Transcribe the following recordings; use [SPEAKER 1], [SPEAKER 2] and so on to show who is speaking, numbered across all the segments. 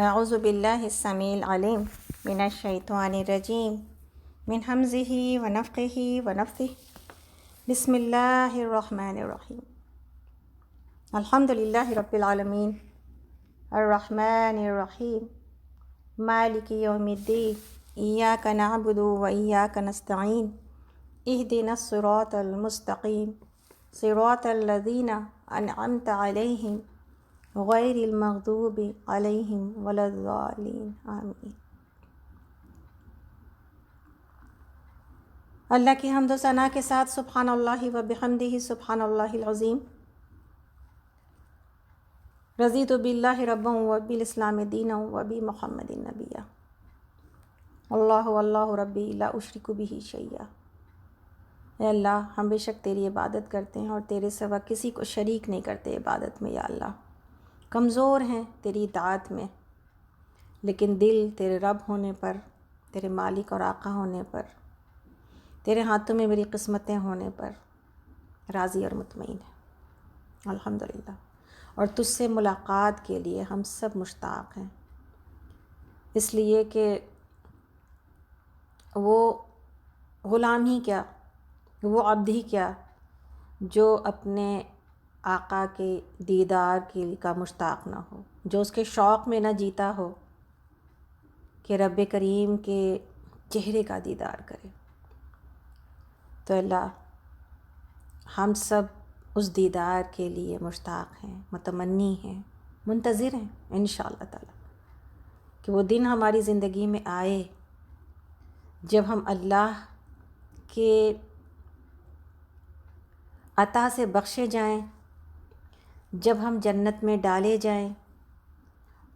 [SPEAKER 1] اعوذ باللہ السمیع العلیم من الشیطان الرجیم من حمزہ ونفخہ ونفثہ بسم اللہ الرحمن الرحیم الحمد للہ رب العالمین الرحمن الرحیم مالک یوم الدین ایاک نعبد و ایاک نستعین اہدنا الصراط المستقیم صراط الذین انعمت علیہم غیر المغضوب علیہم ولا الضالین آمین۔ اللہ کی حمد و ثنا کے ساتھ سبحان اللہ و بحمدہ سبحان اللہ العظیم۔ رضیت باللہ ربا و بالاسلام دینا و بمحمد نبیا۔ اللہ اللہ ربی لا اشرک بہ شیئا۔ اے اللہ، ہم بے شک تیری عبادت کرتے ہیں اور تیرے سوا کسی کو شریک نہیں کرتے عبادت میں۔ یا اللہ، کمزور ہیں تیری اطاعت میں، لیکن دل تیرے رب ہونے پر، تیرے مالک اور آقا ہونے پر، تیرے ہاتھوں میں میری قسمتیں ہونے پر راضی اور مطمئن ہے الحمدللہ۔ اور تجھ سے ملاقات کے لیے ہم سب مشتاق ہیں، اس لیے کہ وہ غلام ہی کیا، وہ عبد ہی کیا جو اپنے آقا کے دیدار کا مشتاق نہ ہو، جو اس کے شوق میں نہ جیتا ہو کہ رب کریم کے چہرے کا دیدار کرے۔ تو اللہ، ہم سب اس دیدار کے لیے مشتاق ہیں، متمنی ہیں، منتظر ہیں انشاءاللہ تعالی کہ وہ دن ہماری زندگی میں آئے جب ہم اللہ کے عطا سے بخشے جائیں، جب ہم جنت میں ڈالے جائیں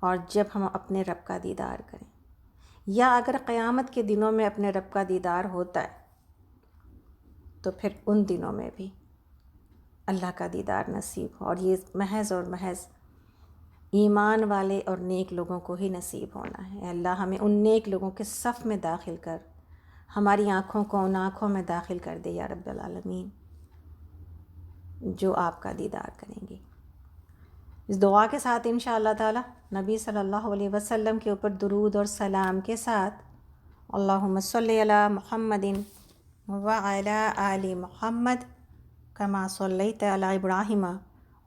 [SPEAKER 1] اور جب ہم اپنے رب کا دیدار کریں، یا اگر قیامت کے دنوں میں اپنے رب کا دیدار ہوتا ہے تو پھر ان دنوں میں بھی اللہ کا دیدار نصیب ہو، اور یہ محض اور محض ایمان والے اور نیک لوگوں کو ہی نصیب ہونا ہے۔ اے اللہ، ہمیں ان نیک لوگوں کے صف میں داخل کر، ہماری آنکھوں کو ان آنکھوں میں داخل کر دے یا رب العالمین جو آپ کا دیدار کریں گے۔ اس دعا کے ساتھ انشاءاللہ تعالی نبی صلی اللہ علیہ وسلم کے اوپر درود اور سلام کے ساتھ اللہم صلی علی محمد وعلی آل محمد کما صلیت علی ابراہیم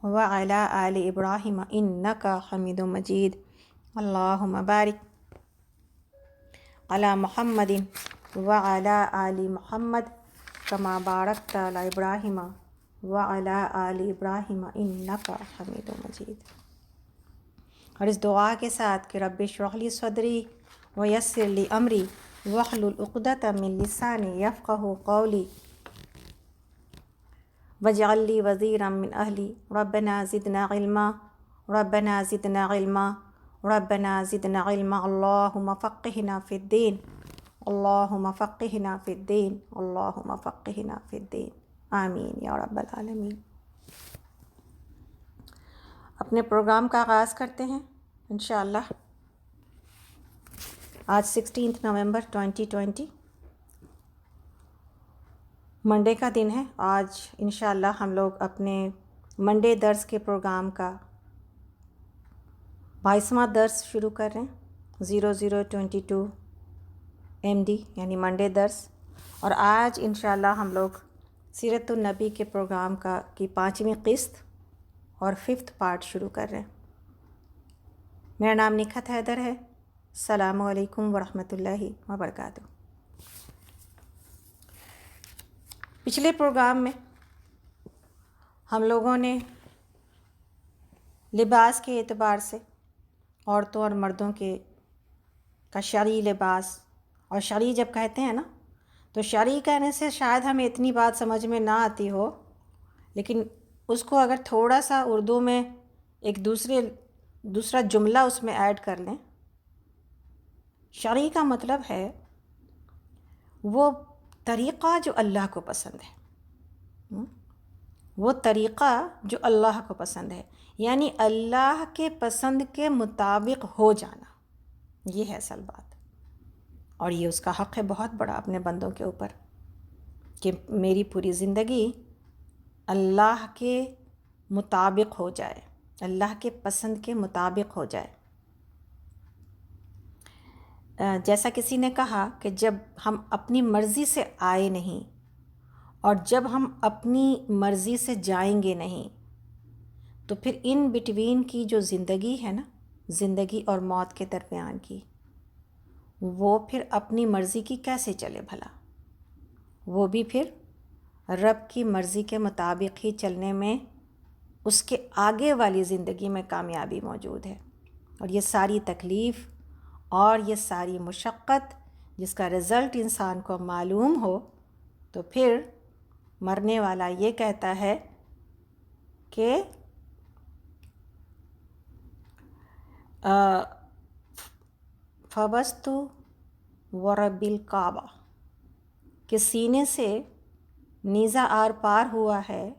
[SPEAKER 1] وعلی آل ابراہیم انک حمید مجید، اللہم بارک علی محمد وعلی آل محمد کما بارکت علی ابراہیم وعلی آل ابراہیم انک حمید مجید۔ اور اس دعا کے ساتھ کہ رب اشرح لی صدری ویسر لی امری واحلل عقدۃ من لسانی یفقہوا قولی واجعل لی وزیرا من اہلی ربنا زدنا علما ربنا زدنا علما ربنا زدنا علما اللہم فقہنا فی الدین اللہم فقہنا فی الدین اللہم فقہنا فی الدین آمین یا رب العالمین۔ اپنے پروگرام کا آغاز کرتے ہیں انشاءاللہ۔ آج 16 نومبر 2020 منڈے کا دن ہے۔ آج انشاءاللہ ہم لوگ اپنے منڈے درس کے پروگرام کا 22واں درس شروع کر رہے ہیں، 0022 MD یعنی منڈے درس۔ اور آج انشاءاللہ ہم لوگ سیرت النبی کے پروگرام کی 5ویں قسط اور 5th پارٹ شروع کر رہے ہیں۔ میرا نام نکھت حیدر ہے۔ السلام علیکم ورحمۃ اللہ وبرکاتہ۔ پچھلے پروگرام میں ہم لوگوں نے لباس کے اعتبار سے عورتوں اور مردوں کا شرعی لباس، اور شرعی جب کہتے ہیں نا تو شرعی کہنے سے شاید ہمیں اتنی بات سمجھ میں نہ آتی ہو، لیکن اس کو اگر تھوڑا سا اردو میں ایک دوسرا جملہ اس میں ایڈ کر لیں، شرعی کا مطلب ہے وہ طریقہ جو اللہ کو پسند ہے، وہ طریقہ جو اللہ کو پسند ہے، یعنی اللہ کے پسند کے مطابق ہو جانا، یہ ہے اصل بات۔ اور یہ اس کا حق ہے بہت بڑا اپنے بندوں کے اوپر کہ میری پوری زندگی اللہ کے مطابق ہو جائے، اللہ کے پسند کے مطابق ہو جائے۔ جیسا کسی نے کہا کہ جب ہم اپنی مرضی سے آئے نہیں اور جب ہم اپنی مرضی سے جائیں گے نہیں تو پھر ان بٹوین کی جو زندگی ہے نا، زندگی اور موت کے درمیان کی، وہ پھر اپنی مرضی کی کیسے چلے بھلا؟ وہ بھی پھر رب کی مرضی کے مطابق ہی چلنے میں اس کے آگے والی زندگی میں کامیابی موجود ہے۔ اور یہ ساری تکلیف اور یہ ساری مشقت جس کا رزلٹ انسان کو معلوم ہو، تو پھر مرنے والا یہ کہتا ہے کہ فَوَسْتُ وَرَبِّ الْکعبہ، کہ سینے سے نیزہ آر پار ہوا ہے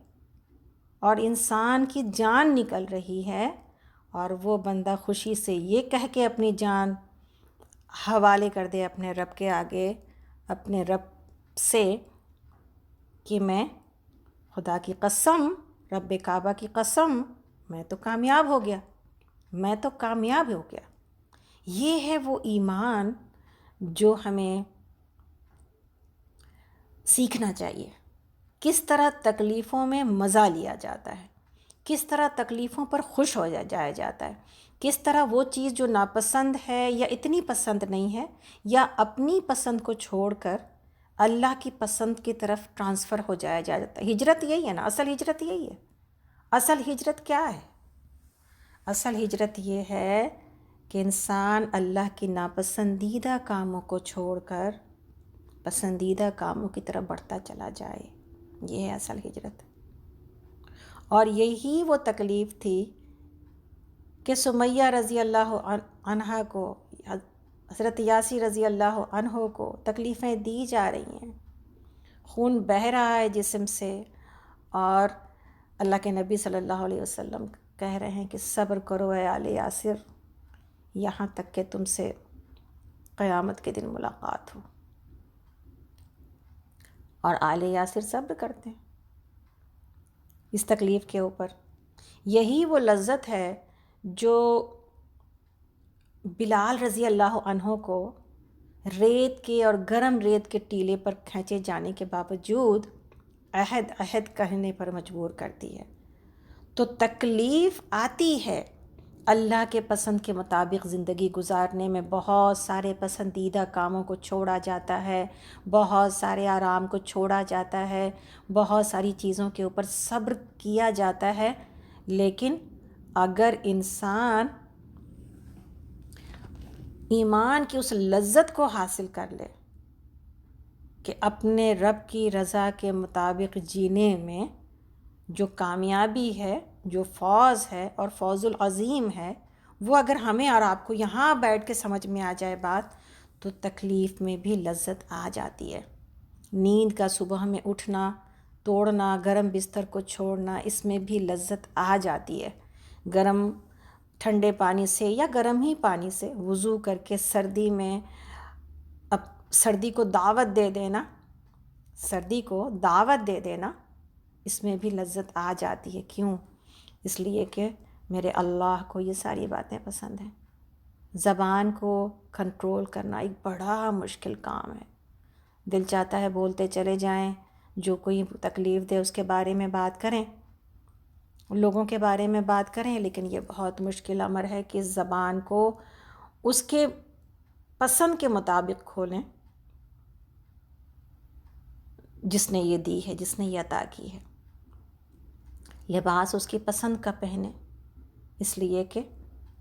[SPEAKER 1] اور انسان کی جان نکل رہی ہے، اور وہ بندہ خوشی سے یہ کہہ کے اپنی جان حوالے کر دے اپنے رب کے آگے، اپنے رب سے، کہ میں خدا کی قسم، رب کعبہ کی قسم، میں تو کامیاب ہو گیا، میں تو کامیاب ہو گیا۔ یہ ہے وہ ایمان جو ہمیں سیکھنا چاہیے، کس طرح تکلیفوں میں مزہ لیا جاتا ہے، کس طرح تکلیفوں پر خوش ہو جایا جاتا ہے، کس طرح وہ چیز جو ناپسند ہے یا اتنی پسند نہیں ہے، یا اپنی پسند کو چھوڑ کر اللہ کی پسند کی طرف ٹرانسفر ہو جایا جاتا ہے۔ ہجرت یہی ہے نا، اصل ہجرت یہی ہے۔ اصل ہجرت کیا ہے؟ اصل ہجرت یہ ہے کہ انسان اللہ کی ناپسندیدہ کاموں کو چھوڑ کر پسندیدہ کاموں کی طرف بڑھتا چلا جائے، یہ ہے اصل ہجرت۔ اور یہی وہ تکلیف تھی کہ سمیہ رضی اللہ عنہا کو، حضرت یاسر رضی اللہ عنہ کو تکلیفیں دی جا رہی ہیں، خون بہہ رہا ہے جسم سے، اور اللہ کے نبی صلی اللہ علیہ وسلم کہہ رہے ہیں کہ صبر کرو اے آل یاسر، یہاں تک کہ تم سے قیامت کے دن ملاقات ہو۔ اور آل یاسر صبر کرتے ہیں اس تکلیف کے اوپر۔ یہی وہ لذت ہے جو بلال رضی اللہ عنہ کو ریت کے اور گرم ریت کے ٹیلے پر کھینچے جانے کے باوجود عہد عہد کہنے پر مجبور کرتی ہے۔ تو تکلیف آتی ہے، اللہ کے پسند کے مطابق زندگی گزارنے میں بہت سارے پسندیدہ کاموں کو چھوڑا جاتا ہے، بہت سارے آرام کو چھوڑا جاتا ہے، بہت ساری چیزوں کے اوپر صبر کیا جاتا ہے، لیکن اگر انسان ایمان کی اس لذت کو حاصل کر لے کہ اپنے رب کی رضا کے مطابق جینے میں جو کامیابی ہے، جو فوز ہے اور فوز العظیم ہے، وہ اگر ہمیں اور آپ کو یہاں بیٹھ کے سمجھ میں آ جائے بات، تو تکلیف میں بھی لذت آ جاتی ہے۔ نیند کا صبح میں اٹھنا، توڑنا، گرم بستر کو چھوڑنا، اس میں بھی لذت آ جاتی ہے۔ گرم ٹھنڈے پانی سے یا گرم ہی پانی سے وضو کر کے سردی میں اب سردی کو دعوت دے دینا، سردی کو دعوت دے دینا، اس میں بھی لذت آ جاتی ہے۔ کیوں؟ اس لیے کہ میرے اللہ کو یہ ساری باتیں پسند ہیں۔ زبان کو کنٹرول کرنا ایک بڑا مشکل کام ہے۔ دل چاہتا ہے بولتے چلے جائیں، جو کوئی تکلیف دے اس کے بارے میں بات کریں، لوگوں کے بارے میں بات کریں، لیکن یہ بہت مشکل امر ہے کہ زبان کو اس کے پسند کے مطابق کھولیں جس نے یہ دی ہے، جس نے یہ عطا کی ہے۔ لباس اس کی پسند کا پہنے، اس لیے کہ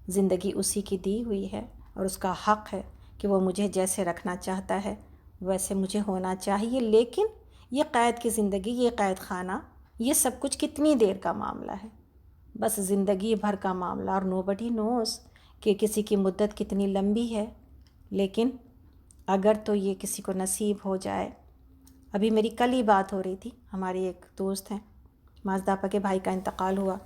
[SPEAKER 1] زندگی اسی کی دی ہوئی ہے اور اس کا حق ہے کہ وہ مجھے جیسے رکھنا چاہتا ہے ویسے مجھے ہونا چاہیے۔ لیکن یہ قید کی زندگی، یہ قید خانہ، یہ سب کچھ کتنی دیر کا معاملہ ہے؟ بس زندگی بھر کا معاملہ، اور nobody knows کہ کسی کی مدت کتنی لمبی ہے۔ لیکن اگر تو یہ کسی کو نصیب ہو جائے، ابھی میری کل ہی بات ہو رہی تھی، ہماری ایک دوست ہیں، مازداپا کے بھائی کا انتقال ہوا،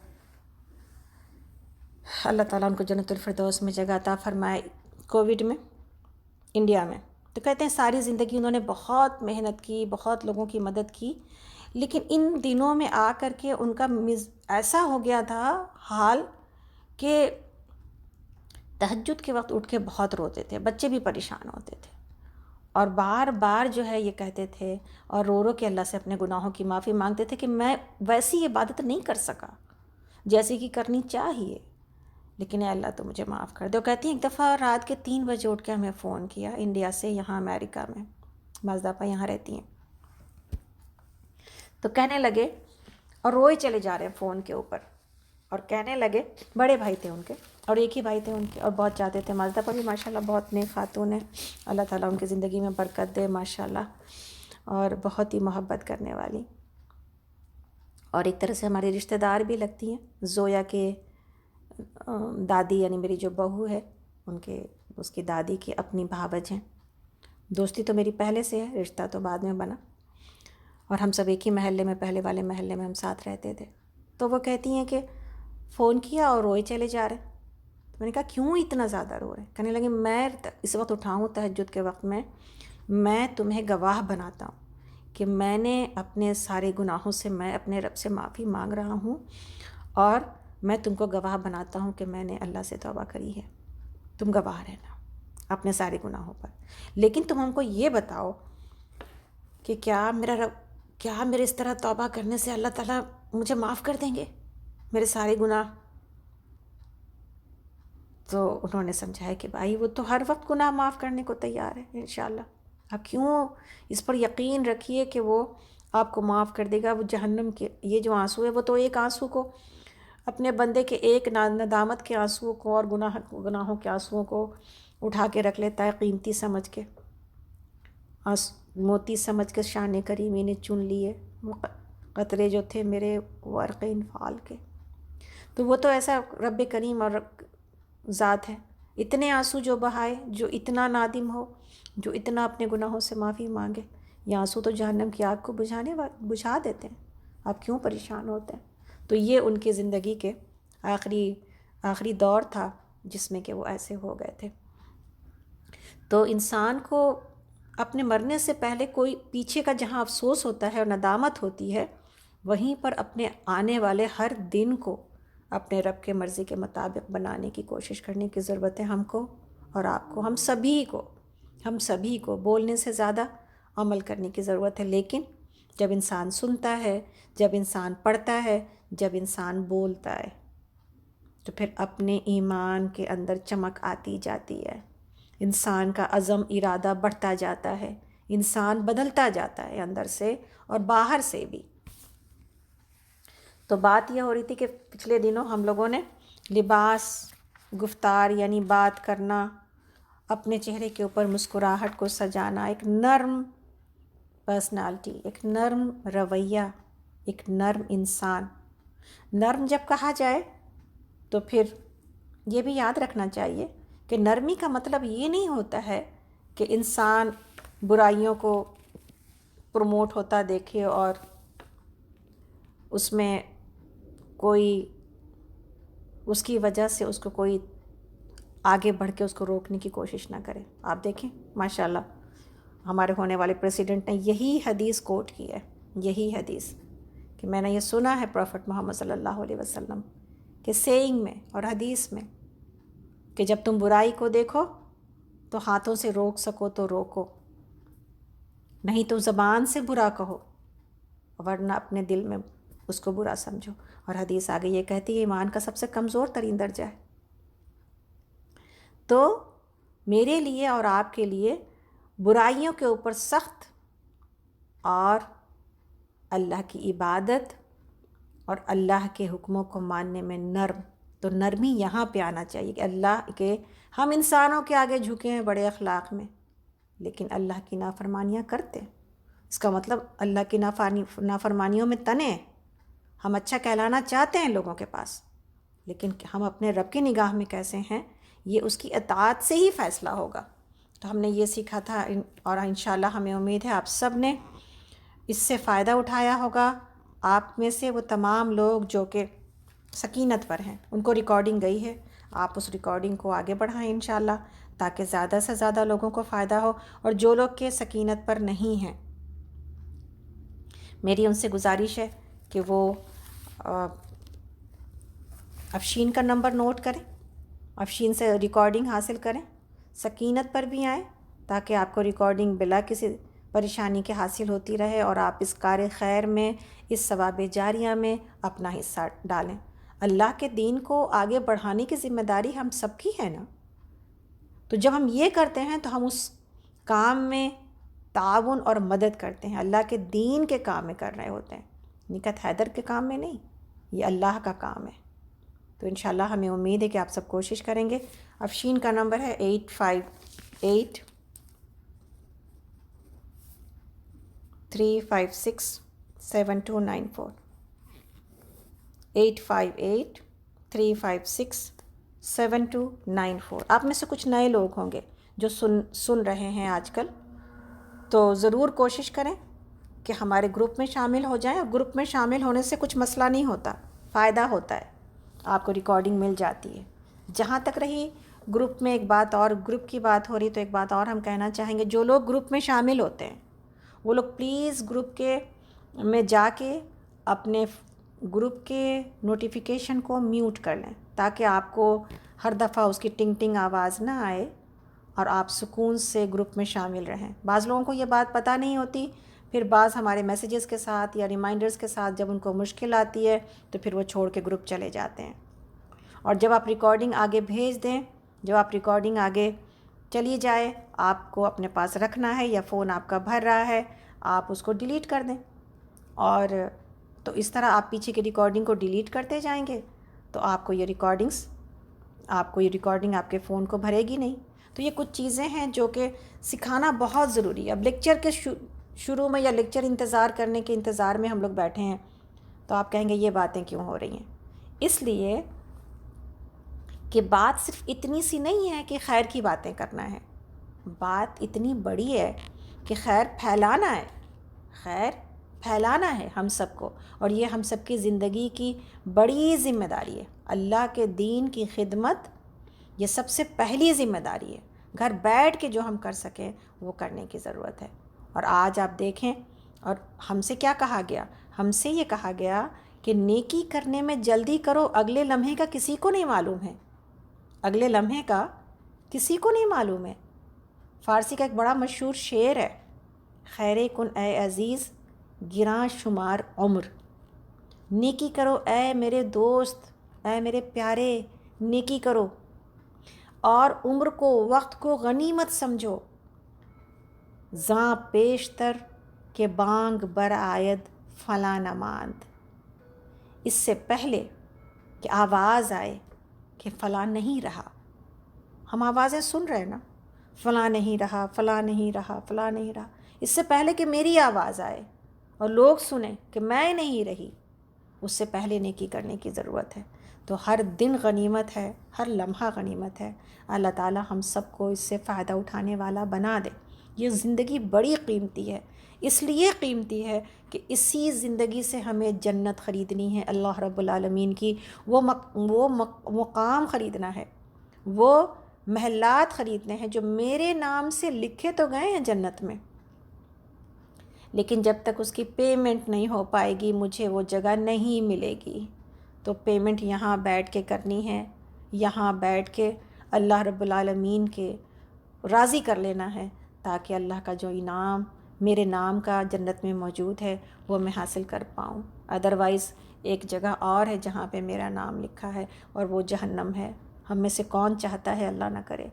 [SPEAKER 1] اللہ تعالیٰ ان کو جنت الفردوس میں جگہ عطا فرمائے، کووڈ میں انڈیا میں۔ تو کہتے ہیں ساری زندگی انہوں نے بہت محنت کی، بہت لوگوں کی مدد کی، لیکن ان دنوں میں آ کر کے ان کا ایسا ہو گیا تھا حال کہ تہجد کے وقت اٹھ کے بہت روتے تھے، بچے بھی پریشان ہوتے تھے، اور بار بار جو ہے یہ کہتے تھے اور رو رو کے اللہ سے اپنے گناہوں کی معافی مانگتے تھے کہ میں ویسی عبادت نہیں کر سکا جیسی کہ کرنی چاہیے، لیکن اے اللہ تو مجھے معاف کر دے۔ وہ کہتی ہیں ایک دفعہ رات کے 3 بجے اٹھ کے ہمیں فون کیا انڈیا سے، یہاں امریکہ میں، بعض دفعہ یہاں رہتی ہیں، تو کہنے لگے اور روئے چلے جا رہے ہیں فون کے اوپر، اور کہنے لگے، بڑے بھائی تھے ان کے اور ایک ہی بھائی تھے ان کے، اور بہت چاہتے تھے، مازدہ پر بھی ماشاءاللہ بہت نیک خاتون ہے، اللہ تعالیٰ ان کی زندگی میں برکت دے ماشاءاللہ، اور بہت ہی محبت کرنے والی، اور ایک طرح سے ہماری رشتہ دار بھی لگتی ہیں۔ زویا کے دادی یعنی میری جو بہو ہے اس کی دادی کی اپنی بھاوج ہیں، دوستی تو میری پہلے سے ہے، رشتہ تو بعد میں بنا، اور ہم سب ایک ہی محلے میں، پہلے والے محلے میں ہم ساتھ رہتے تھے۔ تو وہ کہتی ہیں کہ فون کیا اور روئے چلے جا رہے، تو میں نے کہا کیوں اتنا زیادہ رو رہے؟ کہنے لگے میں اس وقت اٹھاؤں تہجد کے وقت میں تمہیں گواہ بناتا ہوں کہ میں نے اپنے سارے گناہوں سے میں اپنے رب سے معافی مانگ رہا ہوں، اور میں تم کو گواہ بناتا ہوں کہ میں نے اللہ سے توبہ کری ہے، تم گواہ رہنا اپنے سارے گناہوں پر، لیکن تم ہم کو یہ بتاؤ کہ کیا میرے اس طرح توبہ کرنے سے اللہ تعالیٰ مجھے معاف کر دیں گے میرے سارے گناہ؟ تو انہوں نے سمجھایا کہ بھائی وہ تو ہر وقت گناہ معاف کرنے کو تیار ہے انشاءاللہ، آپ کیوں اس پر یقین رکھیے کہ وہ آپ کو معاف کر دے گا۔ وہ جہنم کے یہ جو آنسو ہے وہ تو ایک آنسو کو، اپنے بندے کے ایک ندامت کے آنسو کو اور گناہوں کے آنسوؤں کو اٹھا کے رکھ لیتا ہے قیمتی سمجھ کے، موتی سمجھ کے شان کریمی نے چن لیے وہ قطرے جو تھے میرے ورق انفعال کے۔ تو وہ تو ایسا رب کریم اور ذات ہے، اتنے آنسو جو بہائے، جو اتنا نادم ہو، جو اتنا اپنے گناہوں سے معافی مانگے، یہ آنسو تو جہنم کی آگ کو بجھا دیتے ہیں، آپ کیوں پریشان ہوتے ہیں؟ تو یہ ان کی زندگی کے آخری دور تھا جس میں کہ وہ ایسے ہو گئے تھے۔ تو انسان کو اپنے مرنے سے پہلے کوئی پیچھے کا جہاں افسوس ہوتا ہے اور ندامت ہوتی ہے، وہیں پر اپنے آنے والے ہر دن کو اپنے رب کے مرضی کے مطابق بنانے کی کوشش کرنے کی ضرورت ہے ہم کو اور آپ کو، ہم سبھی کو بولنے سے زیادہ عمل کرنے کی ضرورت ہے۔ لیکن جب انسان سنتا ہے، جب انسان پڑھتا ہے، جب انسان بولتا ہے، تو پھر اپنے ایمان کے اندر چمک آتی جاتی ہے، انسان کا عزم ارادہ بڑھتا جاتا ہے، انسان بدلتا جاتا ہے اندر سے اور باہر سے بھی۔ تو بات یہ ہو رہی تھی کہ پچھلے دنوں ہم لوگوں نے لباس، گفتار یعنی بات کرنا، اپنے چہرے کے اوپر مسکراہٹ کو سجانا، ایک نرم پرسنالٹی، ایک نرم رویہ، ایک نرم انسان۔ نرم جب کہا جائے تو پھر یہ بھی یاد رکھنا چاہیے کہ نرمی کا مطلب یہ نہیں ہوتا ہے کہ انسان برائیوں کو پروموٹ ہوتا دیکھے اور اس میں اس کی وجہ سے اس کو کوئی آگے بڑھ کے اس کو روکنے کی کوشش نہ کرے۔ آپ دیکھیں ماشاءاللہ ہمارے ہونے والے پریسیڈنٹ نے یہی حدیث کوٹ کی ہے، یہی حدیث کہ میں نے یہ سنا ہے پروفٹ محمد صلی اللہ علیہ وسلم کے سیئنگ میں اور حدیث میں کہ جب تم برائی کو دیکھو تو ہاتھوں سے روک سکو تو روکو، نہیں تو زبان سے برا کہو، ورنہ اپنے دل میں اس کو برا سمجھو۔ اور حدیث آگے یہ کہتی ہے ایمان کا سب سے کمزور ترین درجہ ہے۔ تو میرے لیے اور آپ کے لیے برائیوں کے اوپر سخت اور اللہ کی عبادت اور اللہ کے حکموں کو ماننے میں نرم، تو نرمی یہاں پہ آنا چاہیے کہ اللہ کے ہم انسانوں کے آگے جھکے ہیں بڑے اخلاق میں، لیکن اللہ کی نافرمانیاں کرتے ہیں، اس کا مطلب اللہ کی نافرمانیوں میں تنے ہیں۔ ہم اچھا کہلانا چاہتے ہیں لوگوں کے پاس، لیکن ہم اپنے رب کی نگاہ میں کیسے ہیں یہ اس کی اطاعت سے ہی فیصلہ ہوگا۔ تو ہم نے یہ سیکھا تھا اور انشاءاللہ ہمیں امید ہے آپ سب نے اس سے فائدہ اٹھایا ہوگا۔ آپ میں سے وہ تمام لوگ جو کہ سکینت پر ہیں ان کو ریکارڈنگ گئی ہے، آپ اس ریکارڈنگ کو آگے بڑھائیں انشاءاللہ تاکہ زیادہ سے زیادہ لوگوں کو فائدہ ہو، اور جو لوگ کہ سکینت پر نہیں ہیں میری ان سے گزارش ہے کہ وہ افشین کا نمبر نوٹ کریں افشین سے ریکارڈنگ حاصل کریں، سکینت پر بھی آئیں تاکہ آپ کو ریکارڈنگ بلا کسی پریشانی کے حاصل ہوتی رہے اور آپ اس کار خیر میں، اس ثواب جاریہ میں اپنا حصہ ڈالیں۔ اللہ کے دین کو آگے بڑھانے کی ذمہ داری ہم سب کی ہے نا، تو جب ہم یہ کرتے ہیں تو ہم اس کام میں تعاون اور مدد کرتے ہیں، اللہ کے دین کے کام میں کر رہے ہوتے ہیں، نکت حیدر کے کام میں نہیں، یہ اللہ کا کام ہے۔ تو انشاءاللہ ہمیں امید ہے کہ آپ سب کوشش کریں گے۔ افشین کا نمبر ہے 8583567294، 8583567294۔ آپ میں سے کچھ نئے لوگ ہوں گے جو سن رہے ہیں آج کل، تو ضرور کوشش کریں کہ ہمارے گروپ میں شامل ہو جائیں۔ اور گروپ میں شامل ہونے سے کچھ مسئلہ نہیں ہوتا، فائدہ ہوتا ہے، آپ کو ریکارڈنگ مل جاتی ہے۔ جہاں تک رہی گروپ میں ایک بات اور، گروپ کی بات ہو رہی تو ایک بات اور ہم کہنا چاہیں گے، جو لوگ گروپ میں شامل ہوتے ہیں وہ لوگ پلیز گروپ کے میں جا کے اپنے گروپ کے نوٹیفیکیشن کو میوٹ کر لیں تاکہ آپ کو ہر دفعہ اس کی ٹنگ ٹنگ آواز نہ آئے اور آپ سکون سے گروپ میں شامل رہیں۔ بعض لوگوں کو یہ بات پتہ نہیں ہوتی، پھر بعض ہمارے میسیجز کے ساتھ یا ریمائنڈرز کے ساتھ جب ان کو مشکل آتی ہے تو پھر وہ چھوڑ کے گروپ چلے جاتے ہیں۔ اور جب آپ ریکارڈنگ آگے بھیج دیں، جب آپ ریکارڈنگ آگے چلی جائے، آپ کو اپنے پاس رکھنا ہے یا فون آپ کا بھر رہا ہے، آپ اس کو ڈیلیٹ کر دیں، اور تو اس طرح آپ پیچھے کی ریکارڈنگ کو ڈیلیٹ کرتے جائیں گے تو آپ کو یہ ریکارڈنگ آپ کے فون کو بھرے گی نہیں۔ تو یہ کچھ چیزیں ہیں جو کہ سکھانا بہت ضروری ہے۔ اب لیکچر کے شروع میں یا لیکچر انتظار کرنے کے انتظار میں ہم لوگ بیٹھے ہیں تو آپ کہیں گے یہ باتیں کیوں ہو رہی ہیں؟ اس لیے کہ بات صرف اتنی سی نہیں ہے کہ خیر کی باتیں کرنا ہے، بات اتنی بڑی ہے کہ خیر پھیلانا ہے ہم سب کو، اور یہ ہم سب کی زندگی کی بڑی ذمہ داری ہے۔ اللہ کے دین کی خدمت یہ سب سے پہلی ذمہ داری ہے، گھر بیٹھ کے جو ہم کر سکیں وہ کرنے کی ضرورت ہے۔ اور آج آپ دیکھیں، اور ہم سے کیا کہا گیا؟ ہم سے یہ کہا گیا کہ نیکی کرنے میں جلدی کرو، اگلے لمحے کا کسی کو نہیں معلوم ہے، اگلے لمحے کا کسی کو نہیں معلوم ہے۔ فارسی کا ایک بڑا مشہور شعر ہے، خیر کن اے عزیز گراں شمار عمر، نیکی کرو اے میرے دوست، اے میرے پیارے، نیکی کرو اور عمر کو، وقت کو غنیمت سمجھو، زاں پیشتر کہ بانگ برآید فلاں نہ ماند، اس سے پہلے کہ آواز آئے کہ فلاں نہیں رہا۔ ہم آوازیں سن رہے ہیں نا، فلاں نہیں رہا، فلاں نہیں رہا، فلاں نہیں رہا، اس سے پہلے کہ میری آواز آئے اور لوگ سنیں کہ میں نہیں رہی، اس سے پہلے نیکی کرنے کی ضرورت ہے۔ تو ہر دن غنیمت ہے، ہر لمحہ غنیمت ہے۔ اللہ تعالی ہم سب کو اس سے فائدہ اٹھانے والا بنا دے۔ یہ زندگی بڑی قیمتی ہے، اس لیے قیمتی ہے کہ اسی زندگی سے ہمیں جنت خریدنی ہے، اللہ رب العالمین کی وہ مقام خریدنا ہے، وہ محلات خریدنے ہیں جو میرے نام سے لکھے تو گئے ہیں جنت میں، لیکن جب تک اس کی پیمنٹ نہیں ہو پائے گی مجھے وہ جگہ نہیں ملے گی۔ تو پیمنٹ یہاں بیٹھ کے کرنی ہے، یہاں بیٹھ کے اللہ رب العالمین کے راضی کر لینا ہے تاکہ اللہ کا جو انعام میرے نام کا جنت میں موجود ہے وہ میں حاصل کر پاؤں۔ ادروائز ایک جگہ اور ہے جہاں پہ میرا نام لکھا ہے اور وہ جہنم ہے۔ ہم میں سے کون چاہتا ہے اللہ نہ کرے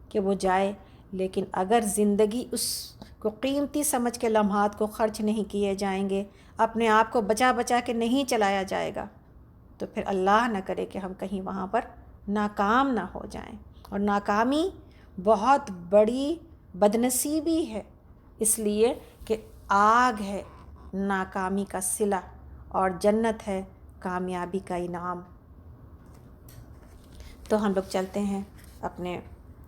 [SPEAKER 1] کہ وہ جائے، لیکن اگر زندگی اس کو قیمتی سمجھ کے لمحات کو خرچ نہیں کیے جائیں گے، اپنے آپ کو بچا بچا کے نہیں چلایا جائے گا، تو پھر اللہ نہ کرے کہ ہم کہیں وہاں پر ناکام نہ ہو جائیں۔ اور ناکامی بہت بڑی بدنصیبی ہے، اس لیے کہ آگ ہے ناکامی کا صلہ اور جنت ہے کامیابی کا انعام۔ تو ہم لوگ چلتے ہیں اپنے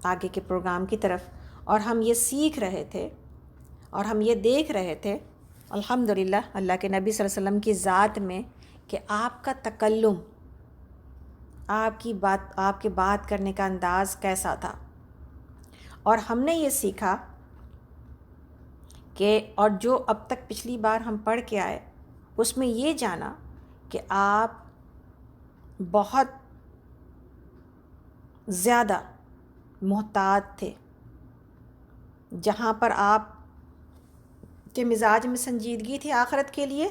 [SPEAKER 1] آگے کے پروگرام کی طرف، اور ہم یہ سیکھ رہے تھے اور ہم یہ دیکھ رہے تھے الحمدللہ اللہ کے نبی صلی اللہ علیہ وسلم کی ذات میں کہ آپ کا تکلم، آپ کے بات کرنے کا انداز کیسا تھا۔ اور ہم نے یہ سیکھا کہ، اور جو اب تک پچھلی بار ہم پڑھ کے آئے اس میں یہ جانا کہ آپ بہت زیادہ محتاط تھے. جہاں پر آپ کے مزاج میں سنجیدگی تھی آخرت کے لیے،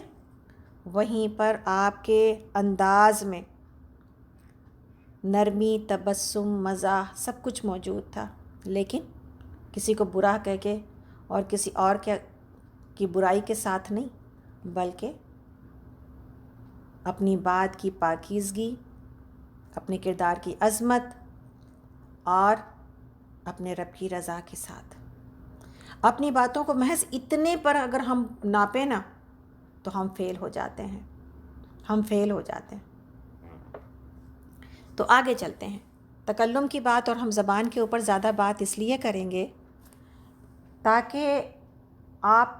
[SPEAKER 1] وہیں پر آپ کے انداز میں نرمی، تبسم، مزاح سب کچھ موجود تھا. لیکن کسی کو برا کہہ کے اور کسی اور کی برائی کے ساتھ نہیں، بلکہ اپنی بات کی پاکیزگی، اپنے کردار کی عظمت اور اپنے رب کی رضا کے ساتھ. اپنی باتوں کو محض اتنے پر اگر ہم ناپیں نا تو ہم فیل ہو جاتے ہیں، ہم فیل ہو جاتے ہیں. تو آگے چلتے ہیں. تکلم کی بات اور ہم زبان کے اوپر زیادہ بات اس لیے کریں گے تاکہ آپ،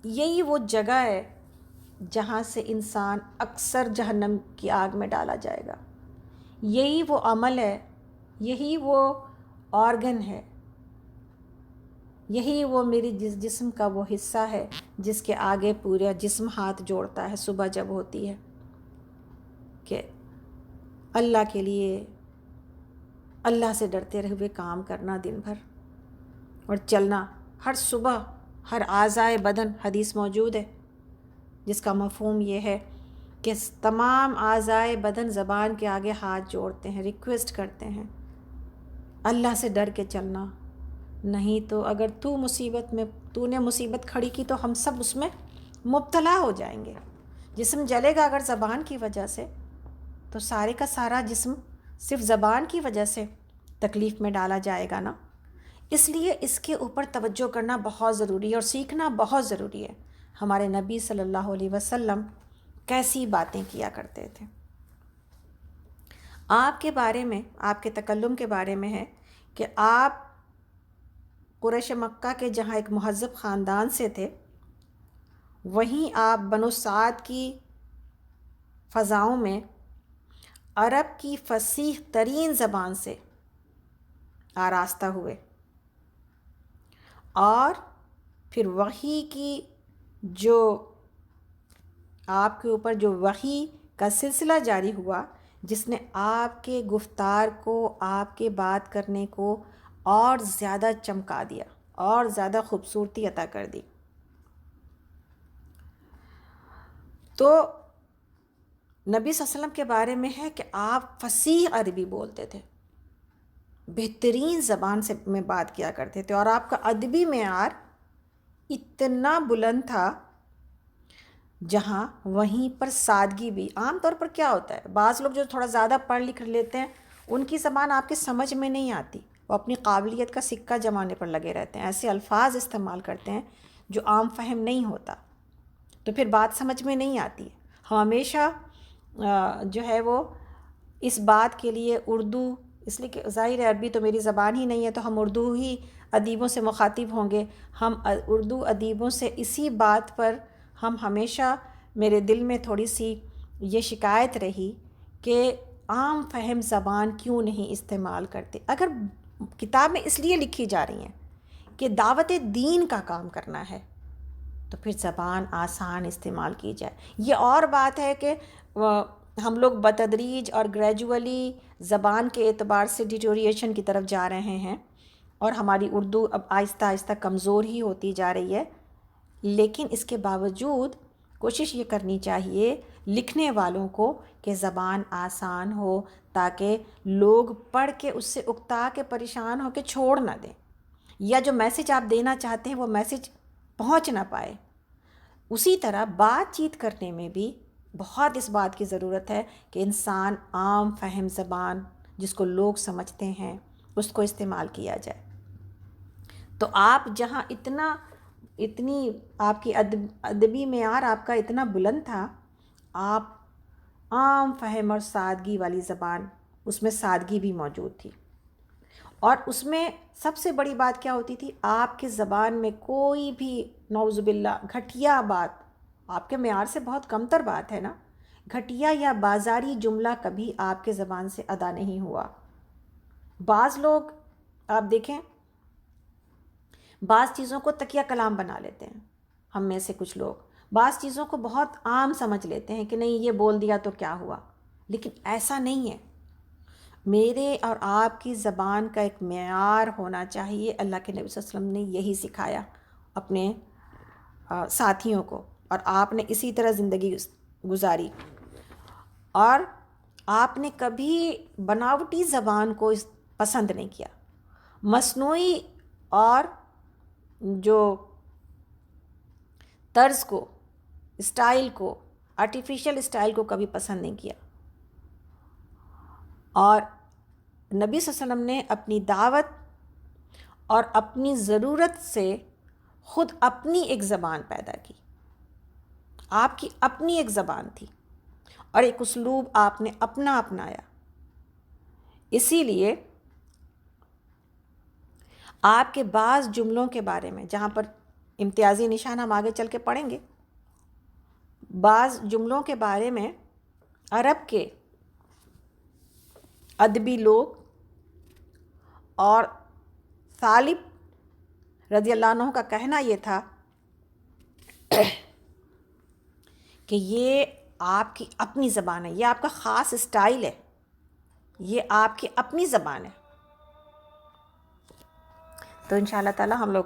[SPEAKER 1] یہی وہ جگہ ہے جہاں سے انسان اکثر جہنم کی آگ میں ڈالا جائے گا. یہی وہ عمل ہے، یہی وہ آرگن ہے، یہی وہ میری جسم کا وہ حصہ ہے جس کے آگے پورا جسم ہاتھ جوڑتا ہے صبح جب ہوتی ہے کہ اللہ کے لیے، اللہ سے ڈرتے ہوئے کام کرنا دن بھر اور چلنا. ہر صبح ہر اعضائے بدن، حدیث موجود ہے جس کا مفہوم یہ ہے کہ تمام اعضائے بدن زبان کے آگے ہاتھ جوڑتے ہیں، ریکویسٹ کرتے ہیں اللہ سے ڈر کے چلنا. نہیں تو اگر تو نے مصیبت کھڑی کی تو ہم سب اس میں مبتلا ہو جائیں گے. جسم جلے گا اگر زبان کی وجہ سے، تو سارے کا سارا جسم صرف زبان کی وجہ سے تکلیف میں ڈالا جائے گا نا. اس لیے اس کے اوپر توجہ کرنا بہت ضروری ہے اور سیکھنا بہت ضروری ہے. ہمارے نبی صلی اللہ علیہ وسلم کیسی باتیں کیا کرتے تھے. آپ کے بارے میں، آپ کے تکلم کے بارے میں ہے کہ آپ قریش مکہ کے جہاں ایک مہذب خاندان سے تھے، وہیں آپ بنو سعد کی فضاؤں میں عرب کی فصیح ترین زبان سے آراستہ ہوئے، اور پھر وحی کی جو آپ کے اوپر جو وحی کا سلسلہ جاری ہوا، جس نے آپ کے گفتار کو، آپ کے بات کرنے کو اور زیادہ چمکا دیا اور زیادہ خوبصورتی عطا کر دی. تو نبی صلی اللہ علیہ وسلم کے بارے میں ہے کہ آپ فصیح عربی بولتے تھے، بہترین زبان سے میں بات کیا کرتے تھے، اور آپ کا ادبی معیار اتنا بلند تھا جہاں وہیں پر سادگی بھی. عام طور پر کیا ہوتا ہے، بعض لوگ جو تھوڑا زیادہ پڑھ لکھ لیتے ہیں ان کی زبان آپ کے سمجھ میں نہیں آتی، وہ اپنی قابلیت کا سکہ جمانے پر لگے رہتے ہیں، ایسے الفاظ استعمال کرتے ہیں جو عام فہم نہیں ہوتا، تو پھر بات سمجھ میں نہیں آتی. ہم ہمیشہ جو ہے وہ اس بات کے لیے اردو، اس لیے کہ ظاہر ہے عربی تو میری زبان ہی نہیں ہے تو ہم اردو ہی ادیبوں سے مخاطب ہوں گے. ہم اردو ادیبوں سے اسی بات پر ہم ہمیشہ، میرے دل میں تھوڑی سی یہ شکایت رہی کہ عام فہم زبان کیوں نہیں استعمال کرتے. اگر کتابیں اس لیے لکھی جا رہی ہیں کہ دعوت دین کا کام کرنا ہے تو پھر زبان آسان استعمال کی جائے. یہ اور بات ہے کہ ہم لوگ بتدریج اور گریجولی زبان کے اعتبار سے ڈیٹوریشن کی طرف جا رہے ہیں اور ہماری اردو اب آہستہ آہستہ کمزور ہی ہوتی جا رہی ہے. لیکن اس کے باوجود کوشش یہ کرنی چاہیے لکھنے والوں کو کہ زبان آسان ہو تاکہ لوگ پڑھ کے اس سے اکتا کے پریشان ہو کے چھوڑ نہ دیں، یا جو میسج آپ دینا چاہتے ہیں وہ میسج پہنچ نہ پائے. اسی طرح بات چیت کرنے میں بھی بہت اس بات کی ضرورت ہے کہ انسان عام فہم زبان جس کو لوگ سمجھتے ہیں اس کو استعمال کیا جائے. تو آپ جہاں اتنی آپ کی ادبی معیار آپ کا اتنا بلند تھا، آپ عام فہم اور سادگی والی زبان، اس میں سادگی بھی موجود تھی. اور اس میں سب سے بڑی بات کیا ہوتی تھی، آپ کی زبان میں کوئی بھی نعوذ باللہ گھٹیا بات، آپ کے معیار سے بہت کمتر بات ہے نا، گھٹیا یا بازاری جملہ کبھی آپ کے زبان سے ادا نہیں ہوا. بعض لوگ آپ دیکھیں بعض چیزوں کو تکیہ کلام بنا لیتے ہیں، ہم میں سے کچھ لوگ بعض چیزوں کو بہت عام سمجھ لیتے ہیں کہ نہیں یہ بول دیا تو کیا ہوا، لیکن ایسا نہیں ہے. میرے اور آپ کی زبان کا ایک معیار ہونا چاہیے. اللہ کے نبی صلی اللہ علیہ وسلم نے یہی سکھایا اپنے ساتھیوں کو، اور آپ نے اسی طرح زندگی گزاری. اور آپ نے کبھی بناوٹی زبان کو پسند نہیں کیا، مصنوعی اور جو طرز کو، اسٹائل کو، آرٹیفیشل اسٹائل کو کبھی پسند نہیں کیا. اور نبی صلی اللہ علیہ وسلم نے اپنی دعوت اور اپنی ضرورت سے خود اپنی ایک زبان پیدا کی. آپ کی اپنی ایک زبان تھی اور ایک اسلوب آپ نے اپنا اپنایا. اسی لیے آپ کے بعض جملوں کے بارے میں، جہاں پر امتیازی نشان ہم آگے چل کے پڑھیں گے، بعض جملوں کے بارے میں عرب کے ادبی لوگ اور ثالب رضی اللہ عنہ کا کہنا یہ تھا کہ یہ آپ کی اپنی زبان ہے، یہ آپ کا خاص اسٹائل ہے، یہ آپ کی اپنی زبان ہے. تو ان شاء اللہ تعالیٰ ہم لوگ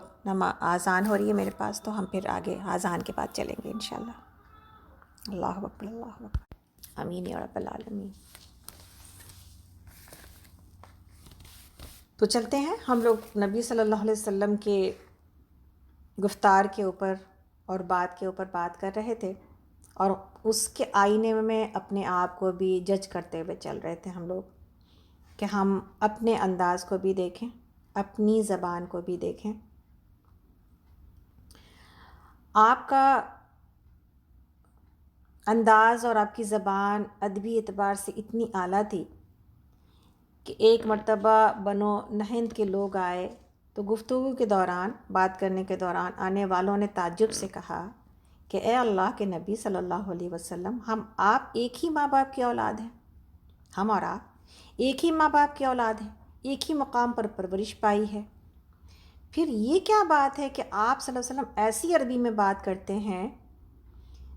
[SPEAKER 1] آذان ہو رہی ہے میرے پاس، تو ہم پھر آگے آذان کے بعد چلیں گے انشاءاللہ. اللہ اکبر، اللہ اکبر، آمین یا رب العالمین. تو چلتے ہیں ہم لوگ نبی صلی اللہ علیہ وسلم کے گفتار کے اوپر اور بات کے اوپر بات کر رہے تھے، اور اس کے آئینے میں اپنے آپ کو بھی جج کرتے ہوئے چل رہے تھے ہم لوگ، کہ ہم اپنے انداز کو بھی دیکھیں، اپنی زبان کو بھی دیکھیں. آپ کا انداز اور آپ کی زبان ادبی اعتبار سے اتنی اعلیٰ تھی کہ ایک مرتبہ بنو نہند کے لوگ آئے تو گفتگو کے دوران، بات کرنے کے دوران، آنے والوں نے تعجب سے کہا کہ اے اللہ کے نبی صلی اللہ علیہ وسلم، ہم آپ ایک ہی ماں باپ کی اولاد ہیں، ہم اور آپ ایک ہی ماں باپ کی اولاد ہیں، ایک ہی مقام پر پرورش پائی ہے، پھر یہ کیا بات ہے کہ آپ صلی اللہ علیہ وسلم ایسی عربی میں بات کرتے ہیں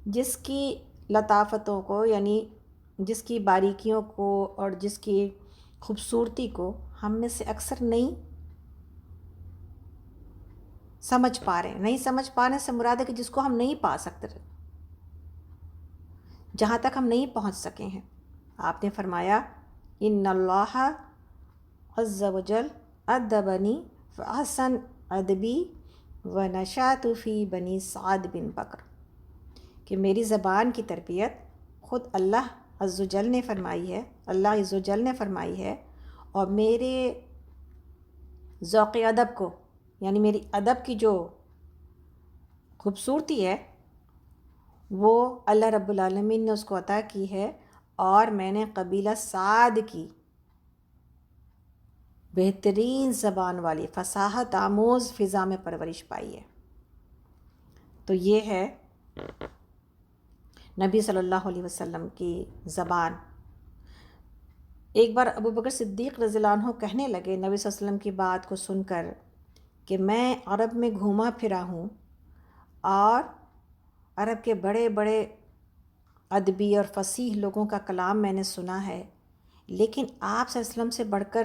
[SPEAKER 1] جس کی لطافتوں کو، یعنی جس کی باریکیوں کو اور جس کی خوبصورتی کو ہم میں سے اکثر نہیں سمجھ پا رہے ہیں. نہیں سمجھ پانے سے مراد ہے کہ جس کو ہم نہیں پا سکتے، جہاں تک ہم نہیں پہنچ سکے ہیں. آپ نے فرمایا ان اللہ عز وجل ادبنی فاحسن ادبی ونشأت فی بنی سعد بن بکر، کہ میری زبان کی تربیت خود اللہ عز و جل نے فرمائی ہے، اللہ عز و جل نے فرمائی ہے، اور میرے ذوق ادب کو، یعنی میری ادب کی جو خوبصورتی ہے وہ اللہ رب العالمین نے اس کو عطا کی ہے، اور میں نے قبیلہ سعد کی بہترین زبان والی فصاحت آموز فضا میں پرورش پائی ہے. تو یہ ہے نبی صلی اللہ علیہ وسلم کی زبان. ایک بار ابو بکر صدیق رضی اللہ عنہ کہنے لگے نبی صلی اللہ علیہ وسلم کی بات کو سن کر کہ میں عرب میں گھوما پھرا ہوں اور عرب کے بڑے بڑے ادبی اور فصیح لوگوں کا کلام میں نے سنا ہے، لیکن آپ صلی اللہ علیہ وسلم سے بڑھ کر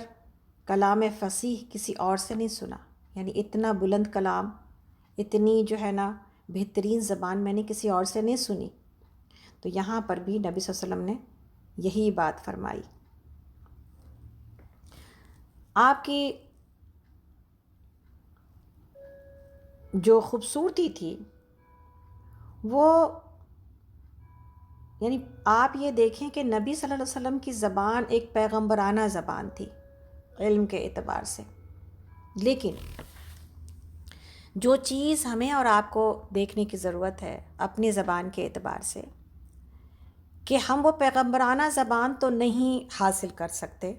[SPEAKER 1] کلام فصیح کسی اور سے نہیں سنا. یعنی اتنا بلند کلام، اتنی جو ہے نا بہترین زبان میں نے کسی اور سے نہیں سنی. تو یہاں پر بھی نبی صلی اللہ علیہ وسلم نے یہی بات فرمائی. آپ کی جو خوبصورتی تھی وہ، یعنی آپ یہ دیکھیں کہ نبی صلی اللہ علیہ وسلم کی زبان ایک پیغمبرانہ زبان تھی علم کے اعتبار سے، لیکن جو چیز ہمیں اور آپ کو دیکھنے کی ضرورت ہے اپنی زبان کے اعتبار سے، کہ ہم وہ پیغمبرانہ زبان تو نہیں حاصل کر سکتے،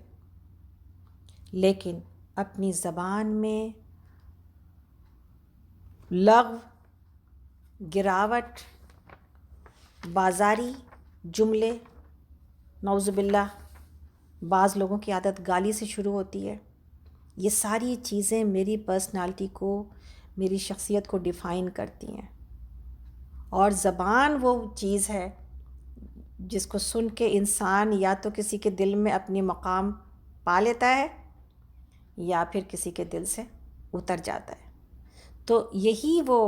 [SPEAKER 1] لیکن اپنی زبان میں لغو، گراوٹ، بازاری جملے، نعوذ باللہ بعض لوگوں کی عادت گالی سے شروع ہوتی ہے، یہ ساری چیزیں میری پرسنالٹی کو، میری شخصیت کو ڈیفائن کرتی ہیں. اور زبان وہ چیز ہے جس کو سن کے انسان یا تو کسی کے دل میں اپنی مقام پا لیتا ہے یا پھر کسی کے دل سے اتر جاتا ہے. تو یہی وہ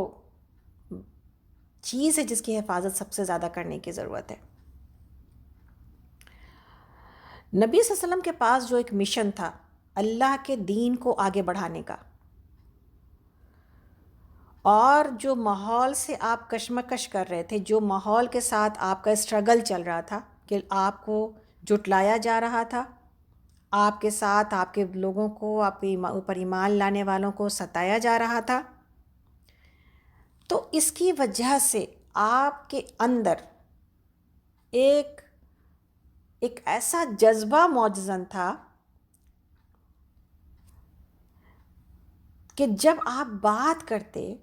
[SPEAKER 1] چیز ہے جس کی حفاظت سب سے زیادہ کرنے کی ضرورت ہے. نبی صلی اللہ علیہ وسلم کے پاس جو ایک مشن تھا اللہ کے دین کو آگے بڑھانے کا، اور جو ماحول سے آپ کشمکش کر رہے تھے، جو ماحول کے ساتھ آپ کا اسٹرگل چل رہا تھا کہ آپ کو جھٹلایا جا رہا تھا، آپ کے ساتھ آپ کے لوگوں کو، آپ کے اوپر ایمان لانے والوں کو ستایا جا رہا تھا، تو اس کی وجہ سے آپ کے اندر ایک ایسا جذبہ موجزن تھا کہ جب آپ بات کرتے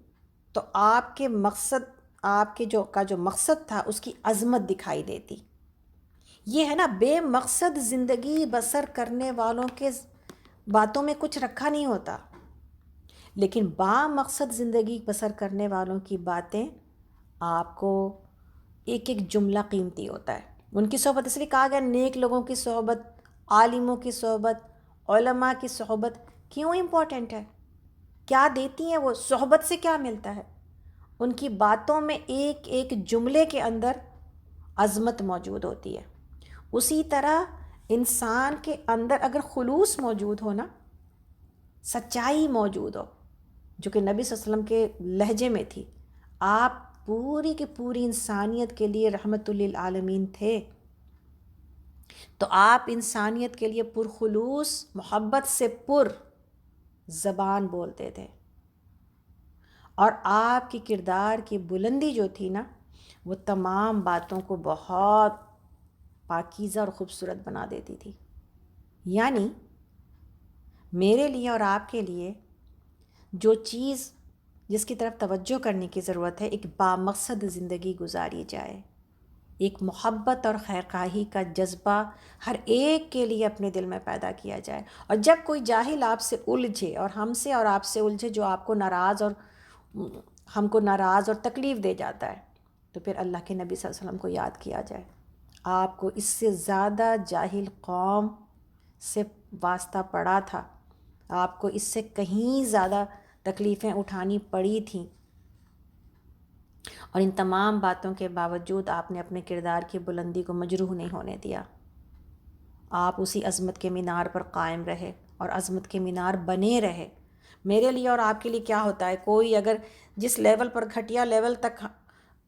[SPEAKER 1] تو آپ کے مقصد، آپ کے جو مقصد تھا اس کی عظمت دکھائی دیتی. یہ ہے نا، بے مقصد زندگی بسر کرنے والوں کے باتوں میں کچھ رکھا نہیں ہوتا، لیکن با مقصد زندگی بسر کرنے والوں کی باتیں آپ کو ایک ایک جملہ قیمتی ہوتا ہے. ان کی صحبت، اس لیے کہا گیا نیک لوگوں کی صحبت، عالموں کی صحبت، علماء کی صحبت کیوں امپورٹنٹ ہے؟ کیا دیتی ہیں وہ؟ صحبت سے کیا ملتا ہے؟ ان کی باتوں میں ایک ایک جملے کے اندر عظمت موجود ہوتی ہے. اسی طرح انسان کے اندر اگر خلوص موجود ہو نا، سچائی موجود ہو، جو کہ نبی صلی اللہ علیہ وسلم کے لہجے میں تھی، آپ پوری کی پوری انسانیت کے لیے رحمت للعالمین تھے، تو آپ انسانیت کے لیے پرخلوص محبت سے پر زبان بولتے تھے، اور آپ کی کردار کی بلندی جو تھی نا، وہ تمام باتوں کو بہت پاکیزہ اور خوبصورت بنا دیتی تھی. یعنی میرے لیے اور آپ کے لیے جو چیز جس کی طرف توجہ کرنے کی ضرورت ہے، ایک بامقصد زندگی گزاری جائے، ایک محبت اور خیرخواہی کا جذبہ ہر ایک کے لیے اپنے دل میں پیدا کیا جائے. اور جب کوئی جاہل آپ سے الجھے، اور ہم سے اور آپ سے الجھے، جو آپ کو ناراض اور ہم کو ناراض اور تکلیف دے جاتا ہے، تو پھر اللہ کے نبی صلی اللہ علیہ وسلم کو یاد کیا جائے. آپ کو اس سے زیادہ جاہل قوم سے واسطہ پڑا تھا، آپ کو اس سے کہیں زیادہ تکلیفیں اٹھانی پڑی تھیں، اور ان تمام باتوں کے باوجود آپ نے اپنے کردار کی بلندی کو مجروح نہیں ہونے دیا. آپ اسی عظمت کے مینار پر قائم رہے اور عظمت کے مینار بنے رہے. میرے لیے اور آپ کے لیے کیا ہوتا ہے، کوئی اگر جس لیول پر گھٹیا لیول تک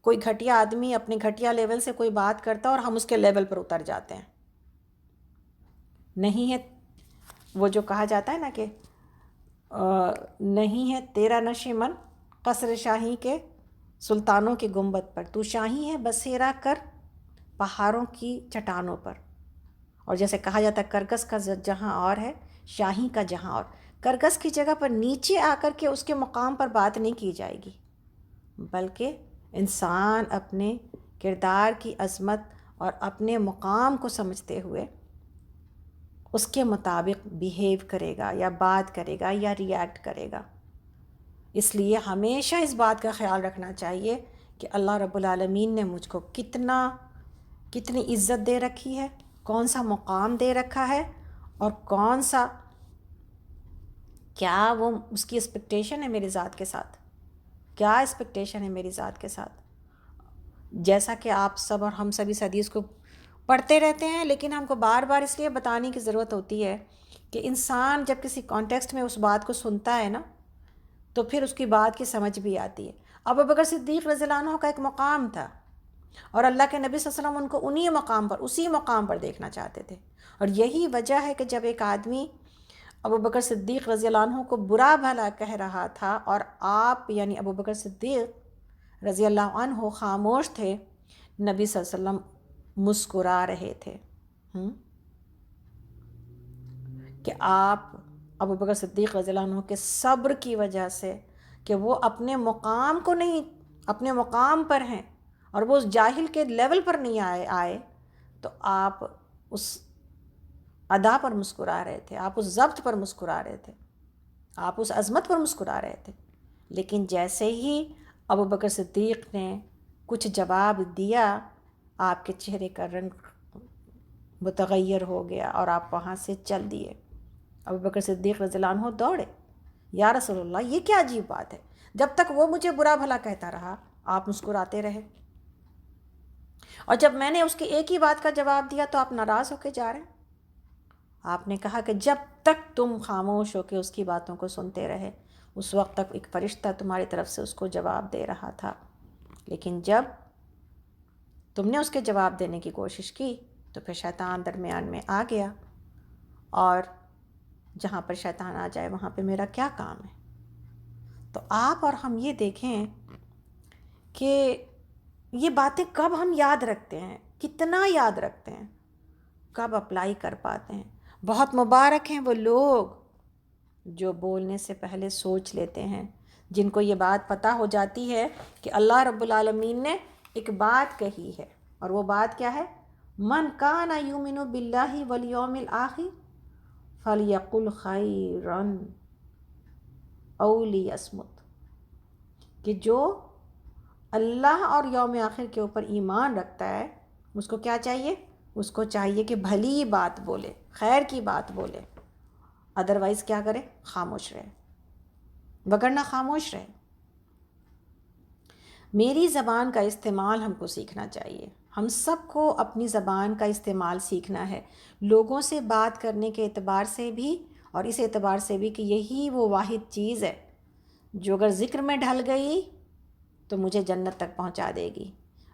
[SPEAKER 1] کوئی گھٹیا آدمی اپنے گھٹیا لیول سے کوئی بات کرتا ہے اور ہم اس کے لیول پر اتر جاتے ہیں. نہیں ہے وہ جو کہا جاتا ہے نا کہ نہیں ہے تیرا نقش من قصر شاہی کے سلطانوں کے گنبد پر، تو شاہی ہے بسیرا کر پہاڑوں کی چٹانوں پر. اور جیسے کہا جاتا ہے کرگس کا جہاں اور ہے، شاہی کا جہاں اور. کرگس کی جگہ پر نیچے آ کر کے اس کے مقام پر بات نہیں کی جائے گی، بلکہ انسان اپنے کردار کی عظمت اور اپنے مقام کو سمجھتے ہوئے اس کے مطابق بیہیو کرے گا یا بات کرے گا یا ریئیکٹ کرے گا. اس لیے ہمیشہ اس بات کا خیال رکھنا چاہیے کہ اللہ رب العالمین نے مجھ کو کتنی عزت دے رکھی ہے، کون سا مقام دے رکھا ہے، اور کون سا کیا وہ اس کی ایکسپیکٹیشن ہے میری ذات کے ساتھ، کیا ایکسپیکٹیشن ہے میری ذات کے ساتھ. جیسا کہ آپ سب اور ہم سبھی اس حدیث کو پڑھتے رہتے ہیں، لیکن ہم کو بار بار اس لیے بتانے کی ضرورت ہوتی ہے کہ انسان جب کسی کانٹیکسٹ میں اس بات کو سنتا ہے نا، تو پھر اس کی بات کی سمجھ بھی آتی ہے. ابوبکر صدیق رضی اللہ عنہ کا ایک مقام تھا، اور اللہ کے نبی صلی اللہ علیہ وسلم ان کو انہی مقام پر، اسی مقام پر دیکھنا چاہتے تھے. اور یہی وجہ ہے کہ جب ایک آدمی ابوبکر صدیق رضی اللہ عنہ کو برا بھلا کہہ رہا تھا، اور آپ یعنی ابوبکر صدیق رضی اللہ عنہ خاموش تھے، نبی صلی اللہ علیہ وسلم مسکرا رہے تھے کہ آپ ابوبکر صدیق رضی اللہ عنہ کے صبر کی وجہ سے، کہ وہ اپنے مقام کو نہیں، اپنے مقام پر ہیں اور وہ اس جاہل کے لیول پر نہیں آئے، تو آپ اس ادا پر مسکرا رہے تھے، آپ اس ضبط پر مسکرا رہے تھے، آپ اس عظمت پر مسکرا رہے تھے. لیکن جیسے ہی ابوبکر صدیق نے کچھ جواب دیا، آپ کے چہرے کا رنگ متغیر ہو گیا اور آپ وہاں سے چل دیے. ابو بکر صدیق رضی اللہ عنہ دوڑے، یا رسول اللہ یہ کیا عجیب بات ہے، جب تک وہ مجھے برا بھلا کہتا رہا آپ مسکراتے رہے، اور جب میں نے اس کی ایک ہی بات کا جواب دیا تو آپ ناراض ہو کے جا رہے ہیں۔ آپ نے کہا کہ جب تک تم خاموش ہو کے اس کی باتوں کو سنتے رہے اس وقت تک ایک فرشتہ تمہاری طرف سے اس کو جواب دے رہا تھا، لیکن جب تم نے اس کے جواب دینے کی کوشش کی تو پھر شیطان درمیان میں آ گیا، اور جہاں پر شیطان آ جائے وہاں پہ میرا کیا کام ہے۔ تو آپ اور ہم یہ دیکھیں کہ یہ باتیں کب ہم یاد رکھتے ہیں، کتنا یاد رکھتے ہیں، کب اپلائی کر پاتے ہیں۔ بہت مبارک ہیں وہ لوگ جو بولنے سے پہلے سوچ لیتے ہیں، جن کو یہ بات پتہ ہو جاتی ہے کہ اللہ رب العالمین نے ایک بات کہی ہے، اور وہ بات کیا ہے؟ من کان یؤمن باللہ والیوم الآخر فلیقل خیرا او لیصمت، کہ جو اللہ اور یوم آخر کے اوپر ایمان رکھتا ہے اس کو کیا چاہیے؟ اس کو چاہیے کہ بھلی بات بولے، خیر کی بات بولے، ادروائز کیا کرے؟ خاموش رہے، وگرنہ خاموش رہے۔ میری زبان کا استعمال ہم کو سیکھنا چاہیے، ہم سب کو اپنی زبان کا استعمال سیکھنا ہے، لوگوں سے بات کرنے کے اعتبار سے بھی اور اس اعتبار سے بھی کہ یہی وہ واحد چیز ہے جو اگر ذکر میں ڈھل گئی تو مجھے جنت تک پہنچا دے گی،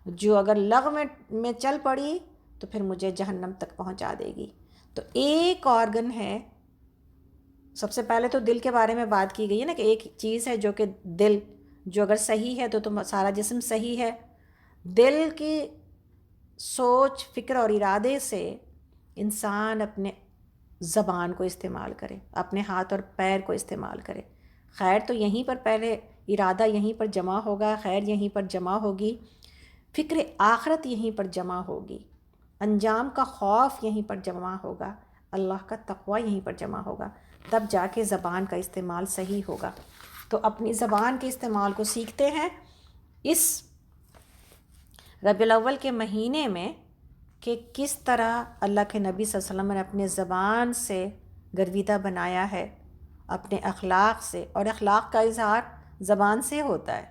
[SPEAKER 1] جو اگر لغو میں چل پڑی تو پھر مجھے جہنم تک پہنچا دے گی۔ تو ایک آرگن ہے، سب سے پہلے تو دل کے بارے میں بات کی گئی ہے نا، کہ ایک چیز ہے جو کہ دل، جو اگر صحیح ہے تو سارا جسم صحیح ہے۔ دل کی سوچ، فکر اور ارادے سے انسان اپنے زبان کو استعمال کرے، اپنے ہاتھ اور پیر کو استعمال کرے۔ خیر تو یہیں پر پہلے ارادہ یہیں پر جمع ہوگا، خیر یہیں پر جمع ہوگی، فکر آخرت یہیں پر جمع ہوگی، انجام کا خوف یہیں پر جمع ہوگا، اللہ کا تقوی یہیں پر جمع ہوگا، تب جا کے زبان کا استعمال صحیح ہوگا۔ تو اپنی زبان کے استعمال کو سیکھتے ہیں اس ربیع الاول کے مہینے میں، کہ کس طرح اللہ کے نبی صلی اللہ علیہ وسلم نے اپنے زبان سے گرویدہ بنایا ہے، اپنے اخلاق سے، اور اخلاق کا اظہار زبان سے ہوتا ہے۔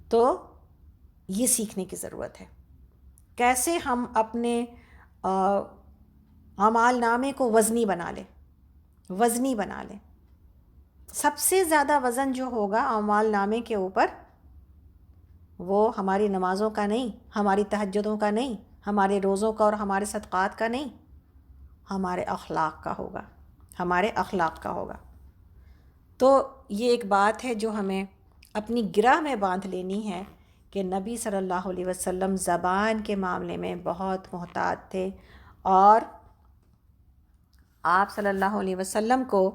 [SPEAKER 1] تو یہ سیکھنے کی ضرورت ہے، کیسے ہم اپنے اعمال نامے کو وزنی بنا لیں۔ سب سے زیادہ وزن جو ہوگا اعمال نامے کے اوپر وہ ہماری نمازوں کا نہیں، ہماری تہجدوں کا نہیں، ہمارے روزوں کا اور ہمارے صدقات کا نہیں، ہمارے اخلاق کا ہوگا۔ تو یہ ایک بات ہے جو ہمیں اپنی گرہ میں باندھ لینی ہے کہ نبی صلی اللہ علیہ وسلم زبان کے معاملے میں بہت محتاط تھے، اور آپ صلی اللہ علیہ وسلم کو